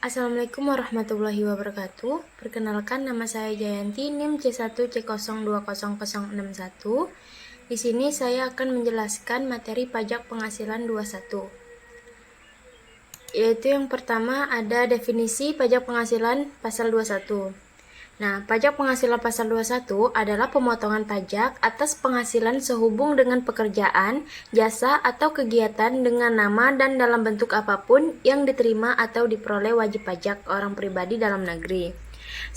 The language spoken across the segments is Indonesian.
Assalamualaikum warahmatullahi wabarakatuh. Perkenalkan, nama saya Jayanti, NIM C1C020061. Di sini saya akan menjelaskan materi pajak penghasilan 21. Yaitu yang pertama ada definisi pajak penghasilan pasal 21. Nah, pajak penghasilan pasal 21 adalah pemotongan pajak atas penghasilan sehubung dengan pekerjaan, jasa, atau kegiatan dengan nama dan dalam bentuk apapun yang diterima atau diperoleh wajib pajak orang pribadi dalam negeri.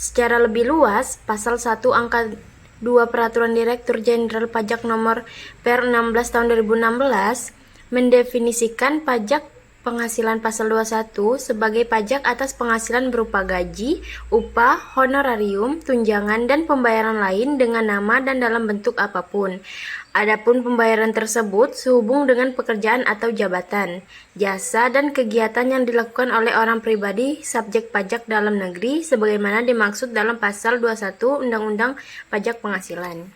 Secara lebih luas, pasal 1 angka 2 Peraturan Direktur Jenderal Pajak Nomor Per 16 Tahun 2016 mendefinisikan pajak penghasilan pasal 21 sebagai pajak atas penghasilan berupa gaji, upah, honorarium, tunjangan, dan pembayaran lain dengan nama dan dalam bentuk apapun. Adapun pembayaran tersebut sehubung dengan pekerjaan atau jabatan, jasa, dan kegiatan yang dilakukan oleh orang pribadi subjek pajak dalam negeri sebagaimana dimaksud dalam pasal 21 Undang-Undang Pajak Penghasilan.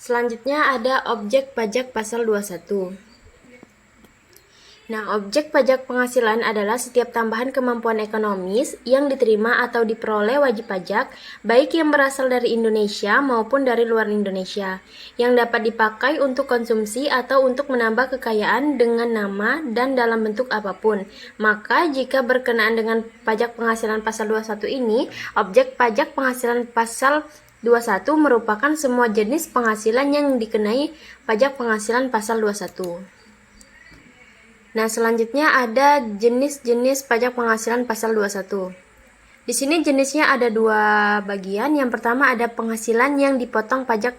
Selanjutnya ada objek pajak pasal 21. Nah, objek pajak penghasilan adalah setiap tambahan kemampuan ekonomis yang diterima atau diperoleh wajib pajak, baik yang berasal dari Indonesia maupun dari luar Indonesia, yang dapat dipakai untuk konsumsi atau untuk menambah kekayaan dengan nama dan dalam bentuk apapun. Maka, jika berkenaan dengan pajak penghasilan pasal 21 ini, objek pajak penghasilan pasal 21 merupakan semua jenis penghasilan yang dikenai pajak penghasilan pasal 21. Nah, selanjutnya ada jenis-jenis pajak penghasilan pasal 21. Di sini jenisnya ada dua bagian. Yang pertama ada penghasilan yang dipotong pajak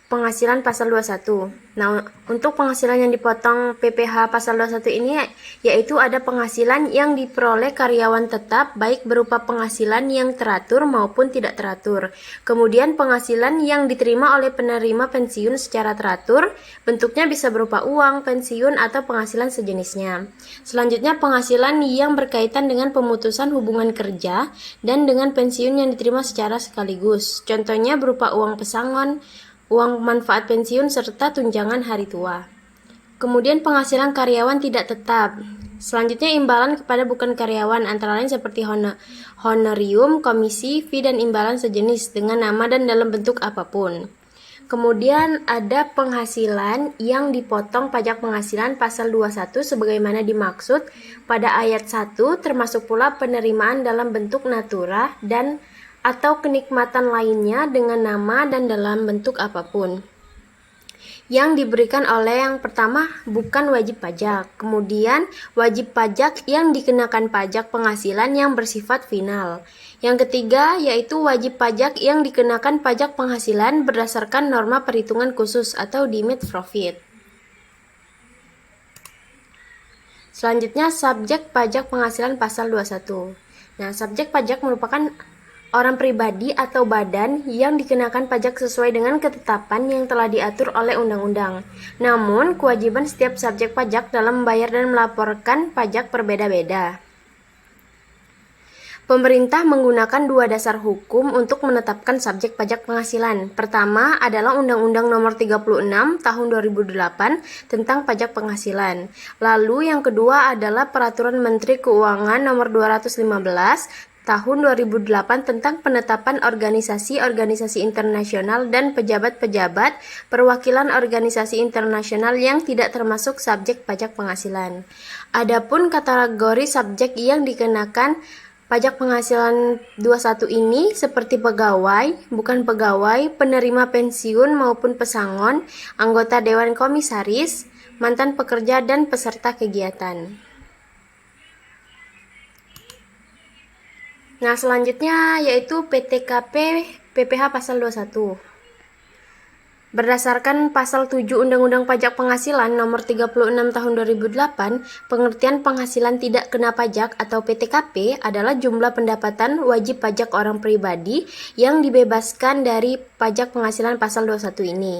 penghasilan pasal 21. Nah, untuk penghasilan yang dipotong PPh pasal 21 ini yaitu ada penghasilan yang diperoleh karyawan tetap baik berupa penghasilan yang teratur maupun tidak teratur. Kemudian penghasilan yang diterima oleh penerima pensiun secara teratur, bentuknya bisa berupa uang, pensiun, atau penghasilan sejenisnya. Selanjutnya penghasilan yang berkaitan dengan pemutusan hubungan kerja dan dengan pensiun yang diterima secara sekaligus. Contohnya berupa uang pesangon, uang manfaat pensiun, serta tunjangan hari tua. Kemudian penghasilan karyawan tidak tetap. Selanjutnya imbalan kepada bukan karyawan antara lain seperti honorium, komisi, fee, dan imbalan sejenis dengan nama dan dalam bentuk apapun. Kemudian ada penghasilan yang dipotong pajak penghasilan pasal 21 sebagaimana dimaksud pada ayat 1, termasuk pula penerimaan dalam bentuk natura dan atau kenikmatan lainnya dengan nama dan dalam bentuk apapun yang diberikan oleh yang pertama bukan wajib pajak, kemudian wajib pajak yang dikenakan pajak penghasilan yang bersifat final. Yang ketiga yaitu wajib pajak yang dikenakan pajak penghasilan berdasarkan norma perhitungan khusus atau limit profit. Selanjutnya subjek pajak penghasilan pasal 21. Nah, subjek pajak merupakan orang pribadi atau badan yang dikenakan pajak sesuai dengan ketetapan yang telah diatur oleh undang-undang. Namun, kewajiban setiap subjek pajak dalam membayar dan melaporkan pajak berbeda-beda. Pemerintah menggunakan dua dasar hukum untuk menetapkan subjek pajak penghasilan. Pertama adalah Undang-Undang Nomor 36 Tahun 2008 tentang pajak penghasilan. Lalu yang kedua adalah Peraturan Menteri Keuangan Nomor 215 Tahun 2008 tentang penetapan organisasi-organisasi internasional dan pejabat-pejabat perwakilan organisasi internasional yang tidak termasuk subjek pajak penghasilan. Adapun kategori subjek yang dikenakan pajak penghasilan 21 ini seperti pegawai, bukan pegawai, penerima pensiun maupun pesangon, anggota dewan komisaris, mantan pekerja, dan peserta kegiatan. Nah, selanjutnya yaitu PTKP PPh pasal 21. Berdasarkan pasal 7 Undang-Undang Pajak Penghasilan Nomor 36 Tahun 2008, pengertian penghasilan tidak kena pajak atau PTKP adalah jumlah pendapatan wajib pajak orang pribadi yang dibebaskan dari pajak penghasilan pasal 21 ini.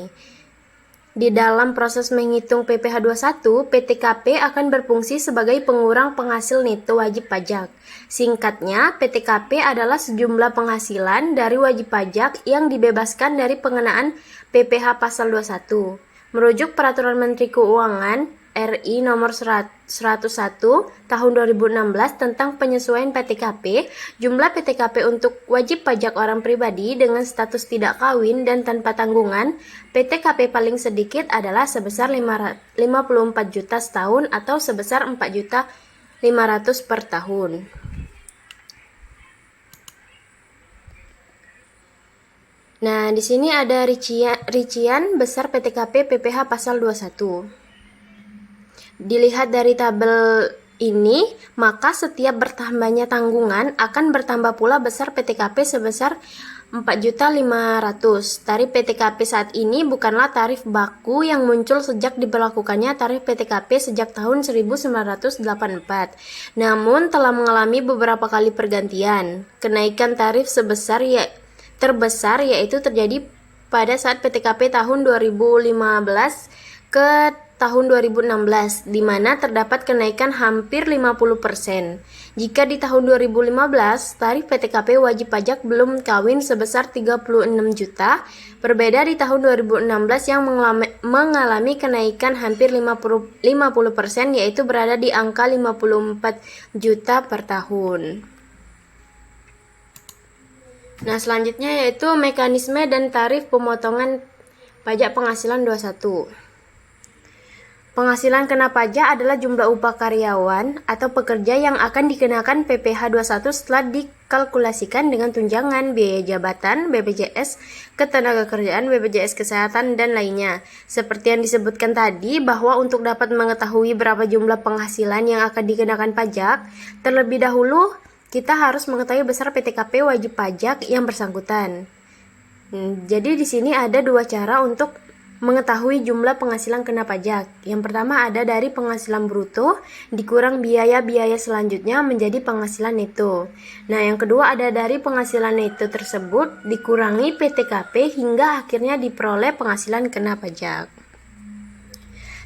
Di dalam proses menghitung PPh 21, PTKP akan berfungsi sebagai pengurang penghasil neto wajib pajak. Singkatnya, PTKP adalah sejumlah penghasilan dari wajib pajak yang dibebaskan dari pengenaan PPh pasal 21. Merujuk Peraturan Menteri Keuangan RI nomor 101 tahun 2016 tentang penyesuaian PTKP, jumlah PTKP untuk wajib pajak orang pribadi dengan status tidak kawin dan tanpa tanggungan, PTKP paling sedikit adalah sebesar 54 juta setahun atau sebesar 4.500.000 per tahun. Nah, di sini ada rincian besar PTKP PPh pasal 21. Dilihat dari tabel ini, maka setiap bertambahnya tanggungan akan bertambah pula besar PTKP sebesar 4.500.000. Tarif PTKP saat ini bukanlah tarif baku yang muncul sejak diberlakukannya tarif PTKP sejak tahun 1984, namun telah mengalami beberapa kali pergantian. Kenaikan tarif terbesar yaitu terjadi pada saat PTKP tahun 2015 ke tahun 2016, di mana terdapat kenaikan hampir 50%. Jika di tahun 2015, tarif PTKP wajib pajak belum kawin sebesar 36 juta, berbeda di tahun 2016 yang mengalami kenaikan hampir 50%, yaitu berada di angka 54 juta per tahun. Nah, selanjutnya yaitu mekanisme dan tarif pemotongan pajak penghasilan 21. Penghasilan kena pajak adalah jumlah upah karyawan atau pekerja yang akan dikenakan PPh 21 setelah dikalkulasikan dengan tunjangan, biaya jabatan, BPJS Ketenagakerjaan, BPJS Kesehatan, dan lainnya. Seperti yang disebutkan tadi, bahwa untuk dapat mengetahui berapa jumlah penghasilan yang akan dikenakan pajak, terlebih dahulu kita harus mengetahui besar PTKP wajib pajak yang bersangkutan. Jadi di sini ada dua cara untuk mengetahui jumlah penghasilan kena pajak. Yang pertama ada dari penghasilan bruto dikurang biaya-biaya selanjutnya menjadi penghasilan neto. Nah, yang kedua ada dari penghasilan neto tersebut dikurangi PTKP hingga akhirnya diperoleh penghasilan kena pajak.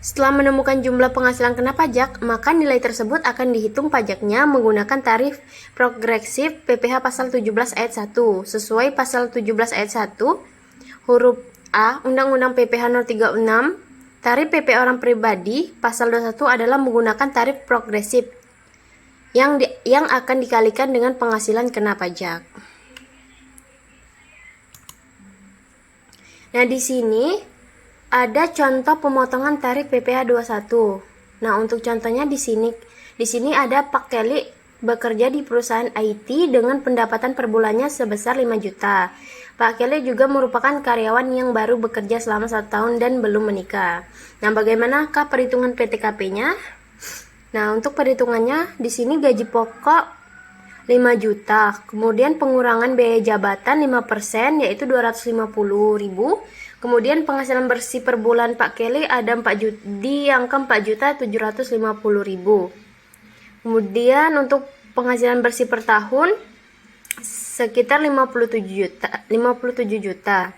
Setelah menemukan jumlah penghasilan kena pajak, maka nilai tersebut akan dihitung pajaknya menggunakan tarif progresif PPh pasal 17 ayat 1. Sesuai pasal 17 ayat 1, huruf A, Undang-Undang PPh no. 36, tarif PP orang pribadi pasal 21 adalah menggunakan tarif progresif yang akan dikalikan dengan penghasilan kena pajak. Nah, di sini ada contoh pemotongan tarif PPh 21. Nah, untuk contohnya di sini ada Pak Kelly bekerja di perusahaan IT dengan pendapatan per bulannya sebesar 5 juta. Pak Kelly juga merupakan karyawan yang baru bekerja selama 1 tahun dan belum menikah. Nah, bagaimanakah perhitungan PTKP-nya? Nah, untuk perhitungannya di sini gaji pokok 5 juta, kemudian pengurangan biaya jabatan 5% yaitu 250.000. Kemudian penghasilan bersih per bulan Pak Kelly ada 4 juta, di angka 4.750.000. Kemudian untuk penghasilan bersih per tahun sekitar 57 juta.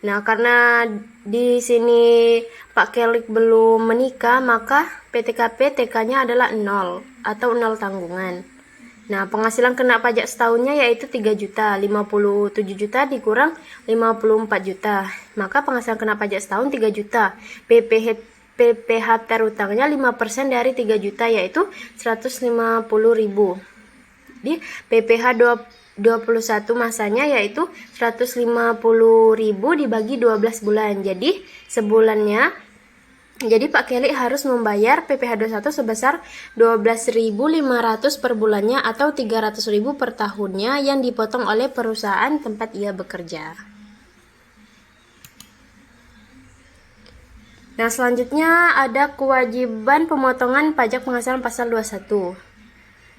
Nah, karena di sini Pak Kelly belum menikah, maka PTKP TK-nya adalah 0 atau 0 tanggungan. Nah, penghasilan kena pajak setahunnya yaitu 3 juta, 57 juta dikurang 54 juta. Maka penghasilan kena pajak setahun 3 juta. PPh terutangnya 5% dari 3 juta yaitu 150.000. Di PPh 21 masanya yaitu 150.000 dibagi 12 bulan. Jadi Pak Kelly harus membayar PPh 21 sebesar 12.500 per bulannya atau 300.000 per tahunnya yang dipotong oleh perusahaan tempat ia bekerja. Nah, selanjutnya ada kewajiban pemotongan pajak penghasilan pasal 21.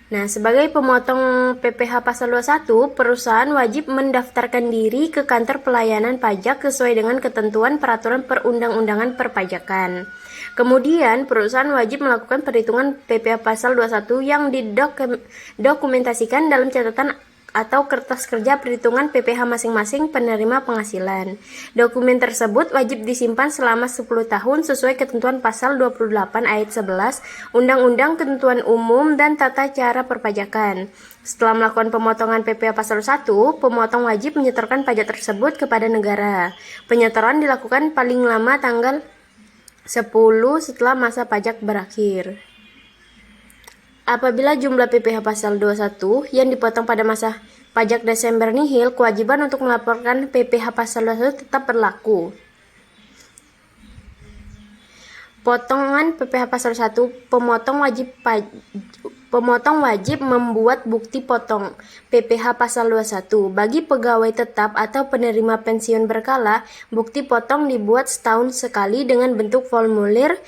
Nah, sebagai pemotong PPh pasal 21, perusahaan wajib mendaftarkan diri ke kantor pelayanan pajak sesuai dengan ketentuan peraturan perundang-undangan perpajakan. Kemudian, perusahaan wajib melakukan perhitungan PPh pasal 21 yang didokumentasikan dalam catatan atau kertas kerja perhitungan PPh masing-masing penerima penghasilan. Dokumen tersebut wajib disimpan selama 10 tahun sesuai ketentuan pasal 28 ayat 11 Undang-Undang Ketentuan Umum dan Tata Cara Perpajakan. Setelah melakukan pemotongan PPh pasal 1, pemotong wajib menyetorkan pajak tersebut kepada negara. Penyetoran dilakukan paling lama tanggal 10 setelah masa pajak berakhir. Apabila jumlah PPh pasal 21 yang dipotong pada masa pajak Desember nihil, kewajiban untuk melaporkan PPh pasal 21 tetap berlaku. Potongan PPh pasal 1, pemotong wajib membuat bukti potong PPh pasal 21. Bagi pegawai tetap atau penerima pensiun berkala, bukti potong dibuat setahun sekali dengan bentuk formulir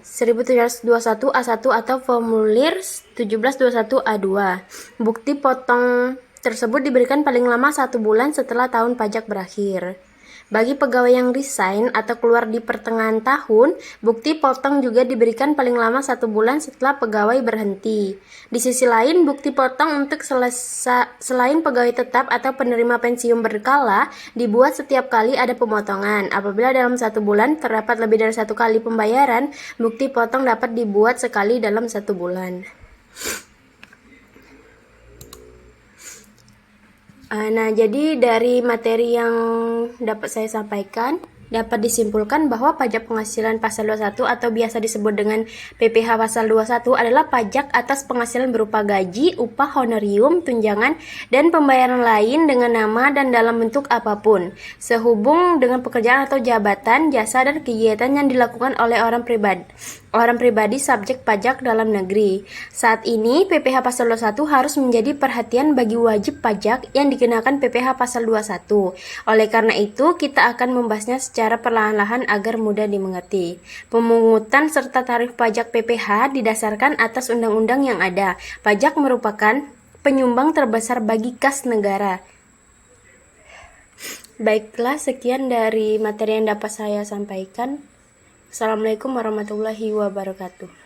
1721A1 atau formulir 1721A2. Bukti potong tersebut diberikan paling lama 1 bulan setelah tahun pajak berakhir. Bagi pegawai yang resign atau keluar di pertengahan tahun, bukti potong juga diberikan paling lama 1 bulan setelah pegawai berhenti. Di sisi lain, bukti potong untuk selain pegawai tetap atau penerima pensiun berkala dibuat setiap kali ada pemotongan. Apabila dalam 1 bulan terdapat lebih dari 1 kali pembayaran, bukti potong dapat dibuat sekali dalam 1 bulan. Nah, jadi dari materi yang dapat saya sampaikan, dapat disimpulkan bahwa pajak penghasilan pasal 21 atau biasa disebut dengan PPh pasal 21 adalah pajak atas penghasilan berupa gaji, upah, honorium, tunjangan, dan pembayaran lain dengan nama dan dalam bentuk apapun, sehubung dengan pekerjaan atau jabatan, jasa, dan kegiatan yang dilakukan oleh orang pribadi subjek pajak dalam negeri. Saat ini, PPh pasal 21 harus menjadi perhatian bagi wajib pajak yang dikenakan PPh pasal 21. Oleh karena itu, kita akan membahasnya secara perlahan-lahan agar mudah dimengerti. Pemungutan serta tarif pajak PPh didasarkan atas undang-undang yang ada. Pajak merupakan penyumbang terbesar bagi kas negara. Baiklah, sekian dari materi yang dapat saya sampaikan. Assalamualaikum warahmatullahi wabarakatuh.